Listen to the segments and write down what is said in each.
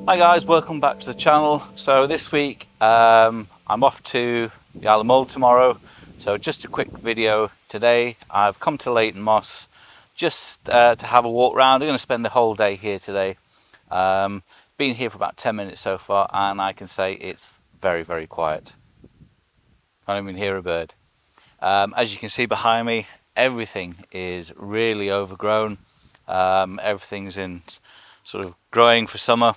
Hi guys, welcome back to the channel. So this week I'm off to the Isle of Mull tomorrow, so just a quick video today. I've come to Leighton Moss just to have a walk around. I'm going to spend the whole day here today. Been here for about 10 minutes so far, and I can say it's very quiet. Can't even hear a bird. As you can see behind me, everything is really overgrown. Everything's in sort of growing for summer,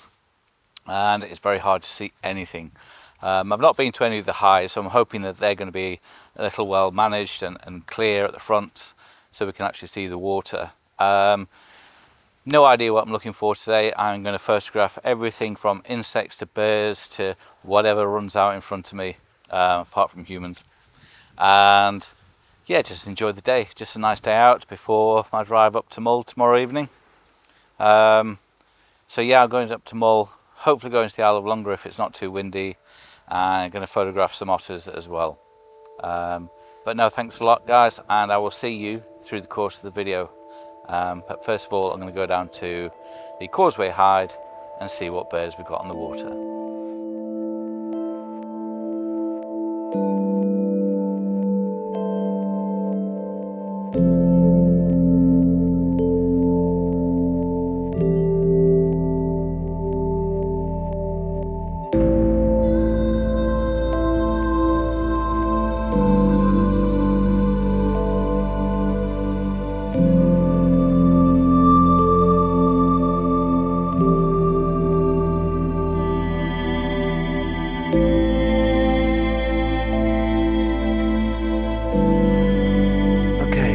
and it's very hard to see anything. I've not been to any of the highs, so I'm hoping that they're going to be a little well managed and clear at the front, so we can actually see the water. No idea what I'm looking for today. I'm going to photograph everything from insects to birds to whatever runs out in front of me, apart from humans. And yeah, just enjoy the day. Just a nice day out before my drive up to Mull tomorrow evening. So yeah, I'm going up to Mull, hopefully going to the Isle of Lunga if it's not too windy, and I'm going to photograph some otters as well. But no, thanks a lot guys, and I will see you through the course of the video. But first of all, I'm going to go down to the Causeway hide and see what birds we've got on the water.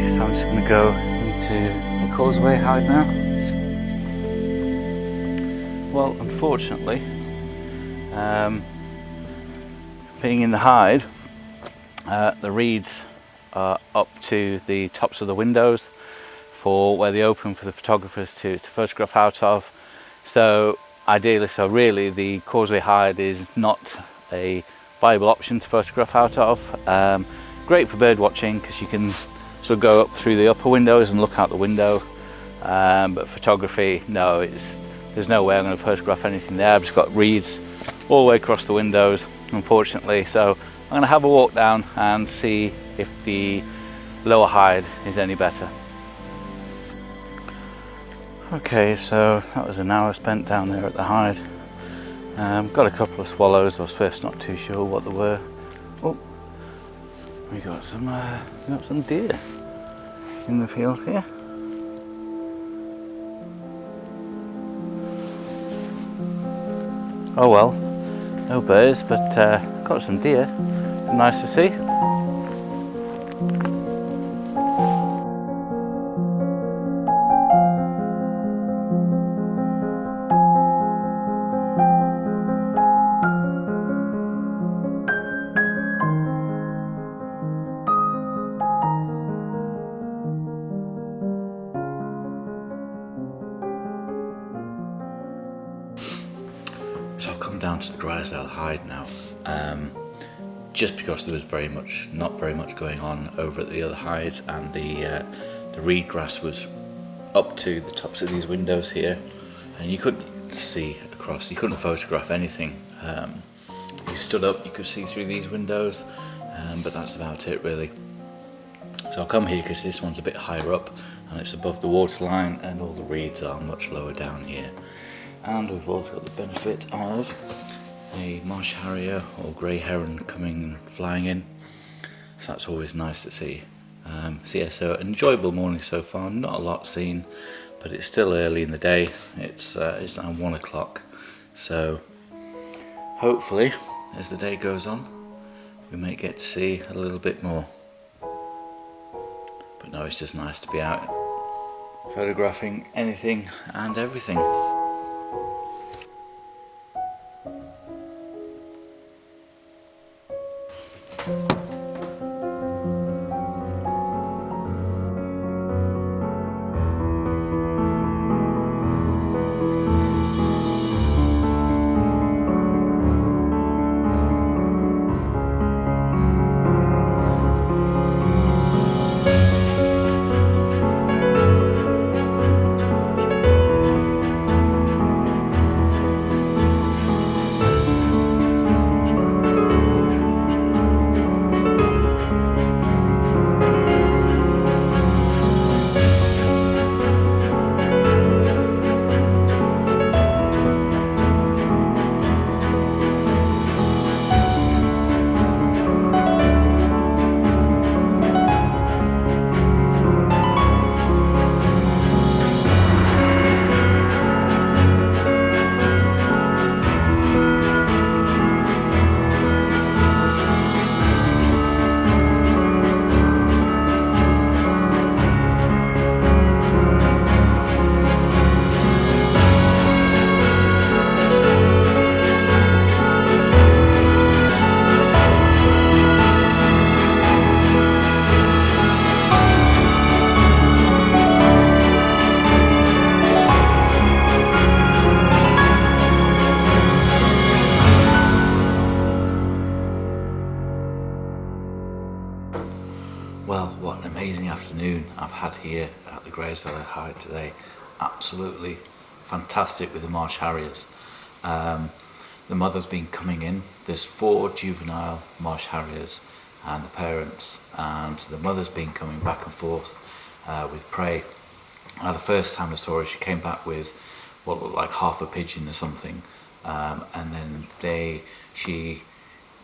So I'm just going to go into the Causeway hide now. Well, unfortunately, being in the hide, the reeds are up to the tops of the windows for where they open for the photographers to photograph out of. So ideally, so really the Causeway hide is not a viable option to photograph out of. Great for bird watching because you can sort of go up through the upper windows and look out the window, but photography, no, there's no way I'm going to photograph anything there. I've just got reeds all the way across the windows, unfortunately. So I'm going to have a walk down and see if the lower hide is any better. Okay, so that was an hour spent down there at the hide. Got a couple of swallows or swifts, not too sure what they were. Oh, we got some deer in the field here. Oh well, no birds, but got some deer. Nice to see. So I've come down to the Grizedale hide now, just because there was not very much going on over at the other hides, and the reed grass was up to the tops of these windows here, and you couldn't see across, you couldn't photograph anything. If you stood up, you could see through these windows, but that's about it really. So I'll come here because this one's a bit higher up and it's above the water line, and all the reeds are much lower down here. And we've also got the benefit of a Marsh Harrier or grey heron coming and flying in, so that's always nice to see. So yeah, so an enjoyable morning so far. Not a lot seen, but it's still early in the day. It's now 1 o'clock, so hopefully as the day goes on we may get to see a little bit more. But no, it's just nice to be out photographing anything and everything. afternoon I've had here at the Causeway hide today. Absolutely fantastic with the Marsh Harriers. The mother's been coming in. There's 4 juvenile Marsh Harriers and the parents, and the mother's been coming back and forth with prey. Now the first time I saw her, she came back with what looked like half a pigeon or something, and then she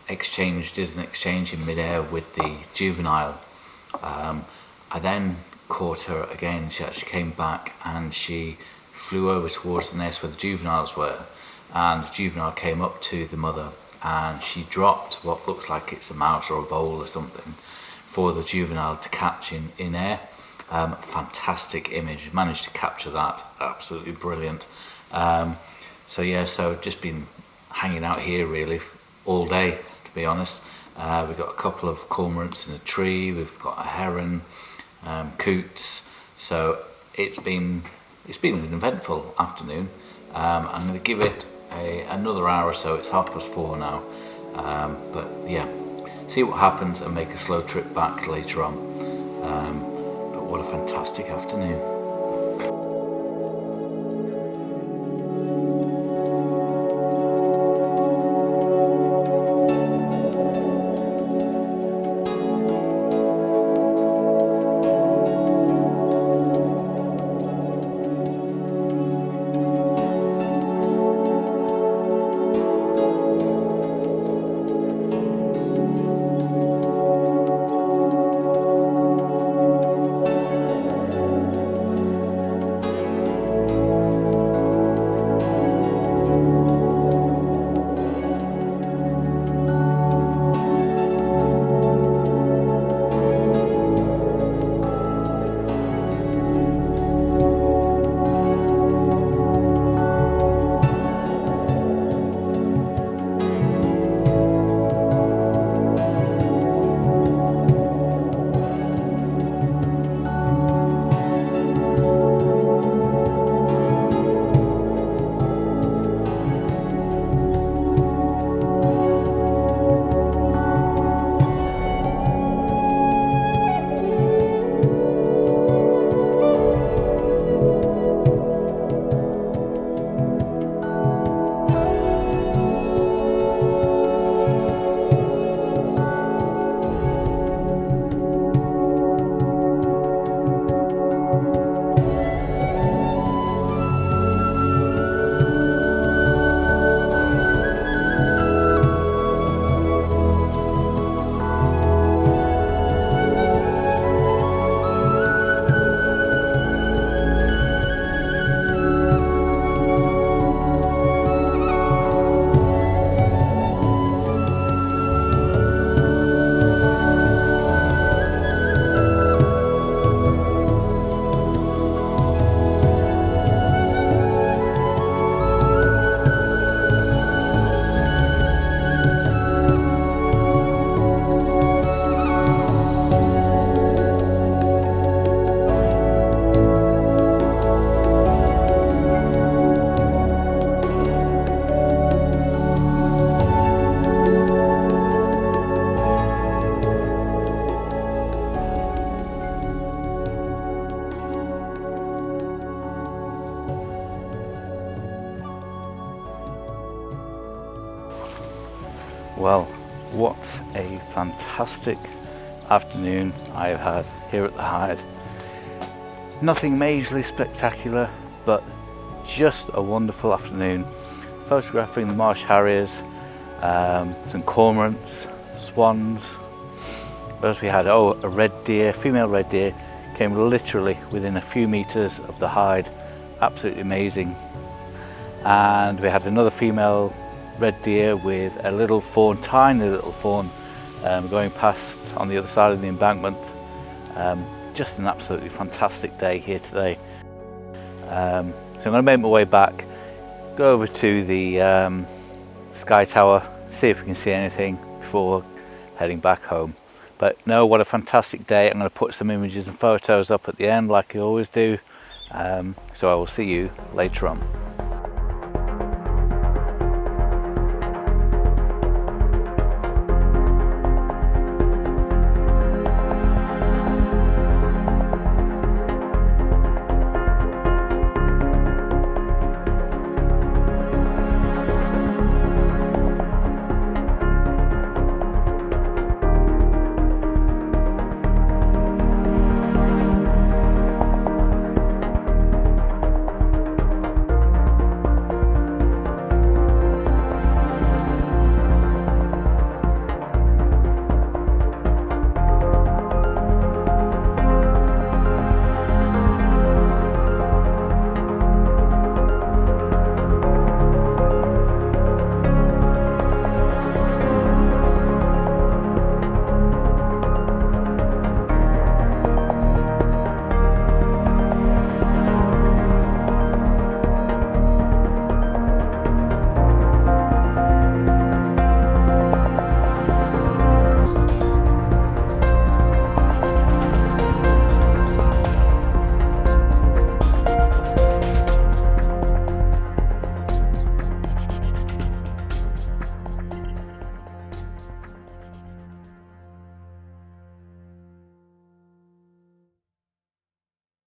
did an exchange in midair with the juvenile. I then caught her again. She actually came back and she flew over towards the nest where the juveniles were, and the juvenile came up to the mother and she dropped what looks like it's a mouse or a vole or something for the juvenile to catch in air. Fantastic image, managed to capture that, absolutely brilliant. So just been hanging out here really all day, to be honest. We've got a couple of cormorants in a tree, we've got a heron, coots, so it's been an eventful afternoon. I'm going to give it another hour or so. It's 4:30 now, but yeah, see what happens and make a slow trip back later on. But what a fantastic afternoon. Well, what a fantastic afternoon I have had here at the hide. Nothing majorly spectacular, but just a wonderful afternoon. Photographing the Marsh Harriers, some cormorants, swans. What else we had? Oh, a red deer, female red deer, came literally within a few meters of the hide. Absolutely amazing. And we had another female red deer with a little fawn, tiny little fawn, going past on the other side of the embankment. Just an absolutely fantastic day here today. So I'm going to make my way back, go over to the Sky Tower, see if we can see anything before heading back home. But no, what a fantastic day. I'm going to put some images and photos up at the end like I always do. So I will see you later on.